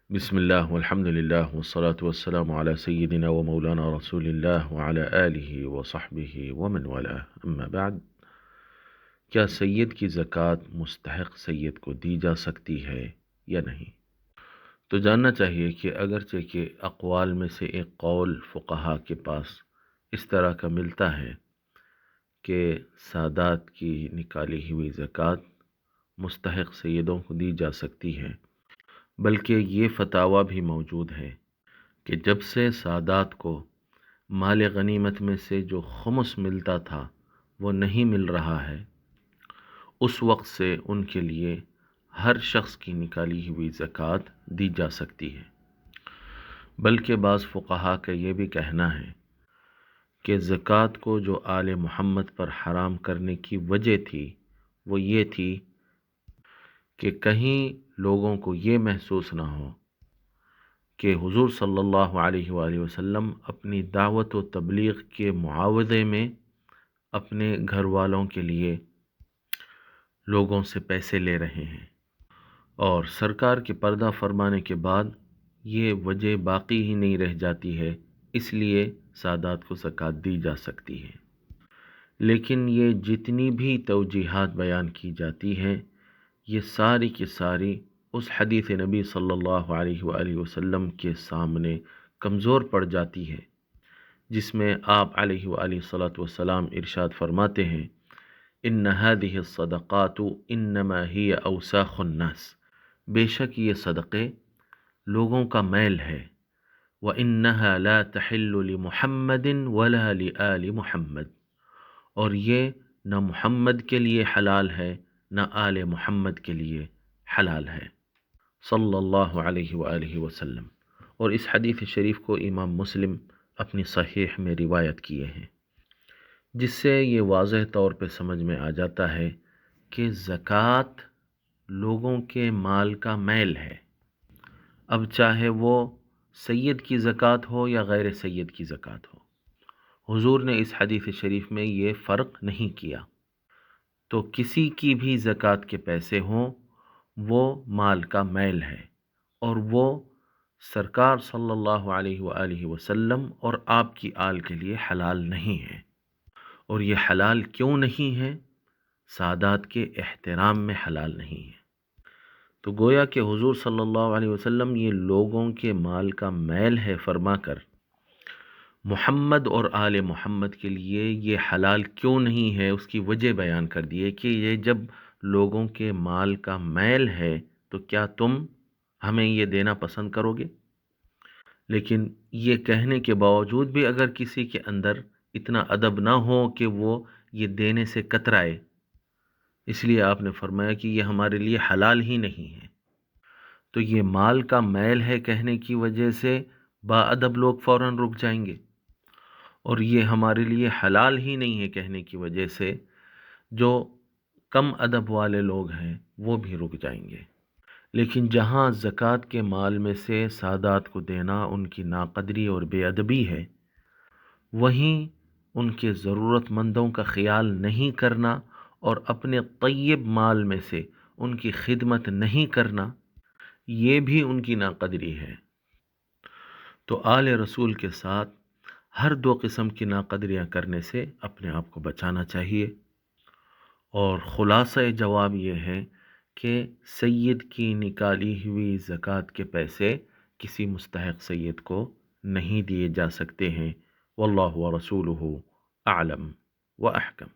بسم الله والحمد لله والصلاة والسلام على سيدنا ومولانا رسول الله وعلى آله وصحبه ومن والاه اما بعد، کیا سید کی زکوٰۃ مستحق سید کو دی جا سکتی ہے یا نہیں؟ تو جاننا چاہیے کہ اگرچہ کہ اقوال میں سے ایک قول فقہا کے پاس اس طرح کا ملتا ہے کہ سادات کی نکالی ہوئی زکوٰۃ مستحق سیدوں کو دی جا سکتی ہے، بلکہ یہ فتاویٰ بھی موجود ہے کہ جب سے سادات کو مال غنیمت میں سے جو خمس ملتا تھا وہ نہیں مل رہا ہے، اس وقت سے ان کے لیے ہر شخص کی نکالی ہوئی زکوٰۃ دی جا سکتی ہے۔ بلکہ بعض فقہا کا یہ بھی کہنا ہے کہ زکوٰۃ کو جو آل محمد پر حرام کرنے کی وجہ تھی وہ یہ تھی کہ کہیں لوگوں کو یہ محسوس نہ ہو کہ حضور صلی اللہ علیہ وآلہ وسلم اپنی دعوت و تبلیغ کے معاوضے میں اپنے گھر والوں کے لیے لوگوں سے پیسے لے رہے ہیں، اور سرکار کے پردہ فرمانے کے بعد یہ وجہ باقی ہی نہیں رہ جاتی ہے، اس لیے سادات کو زکوٰۃ دی جا سکتی ہے۔ لیکن یہ جتنی بھی توجیحات بیان کی جاتی ہیں، یہ ساری کی ساری اس حدیث نبی صلی اللہ علیہ وآلہ وسلم کے سامنے کمزور پڑ جاتی ہے، جس میں آپ علیہ وآلہ وسلم ارشاد فرماتے ہیں، ان هذه الصدقات انما هي اوساخ الناس، بے شک یہ صدقے لوگوں کا میل ہے، وانها لا تحل لمحمد ولا لآل محمد، اور یہ نہ محمد کے لیے حلال ہے نہ آل محمد کے لیے حلال ہے، صلی اللہ علیہ وآلہ وسلم۔ اور اس حدیث شریف کو امام مسلم اپنی صحیح میں روایت کیے ہیں، جس سے یہ واضح طور پہ سمجھ میں آ جاتا ہے کہ زکوٰۃ لوگوں کے مال کا میل ہے، اب چاہے وہ سید کی زکوٰۃ ہو یا غیر سید کی زکوٰۃ ہو۔ حضور نے اس حدیث شریف میں یہ فرق نہیں کیا، تو کسی کی بھی زکوٰۃ کے پیسے ہوں وہ مال کا میل ہے، اور وہ سرکار صلی اللہ علیہ وآلہ وسلم اور آپ کی آل کے لیے حلال نہیں ہے۔ اور یہ حلال کیوں نہیں ہے؟ سادات کے احترام میں حلال نہیں ہے۔ تو گویا کہ حضور صلی اللہ علیہ وسلم یہ لوگوں کے مال کا میل ہے فرما کر محمد اور آل محمد کے لیے یہ حلال کیوں نہیں ہے اس کی وجہ بیان کر دیے کہ یہ جب لوگوں کے مال کا میل ہے تو کیا تم ہمیں یہ دینا پسند کرو گے؟ لیکن یہ کہنے کے باوجود بھی اگر کسی کے اندر اتنا ادب نہ ہو کہ وہ یہ دینے سے کترائے، اس لیے آپ نے فرمایا کہ یہ ہمارے لیے حلال ہی نہیں ہے، تو یہ مال کا میل ہے کہنے کی وجہ سے با ادب لوگ فوراً رک جائیں گے، اور یہ ہمارے لیے حلال ہی نہیں ہے کہنے کی وجہ سے جو کم ادب والے لوگ ہیں وہ بھی رک جائیں گے۔ لیکن جہاں زکوٰۃ کے مال میں سے سادات کو دینا ان کی ناقدری اور بے ادبی ہے، وہیں ان کے ضرورت مندوں کا خیال نہیں کرنا اور اپنے طیب مال میں سے ان کی خدمت نہیں کرنا، یہ بھی ان کی ناقدری ہے۔ تو آل رسول کے ساتھ ہر دو قسم کی ناقدریاں کرنے سے اپنے آپ کو بچانا چاہیے۔ اور خلاصہ جواب یہ ہے کہ سید کی نکالی ہوئی زکوٰۃ کے پیسے کسی مستحق سید کو نہیں دیے جا سکتے ہیں، واللہ ورسولہ اعلم و احکم۔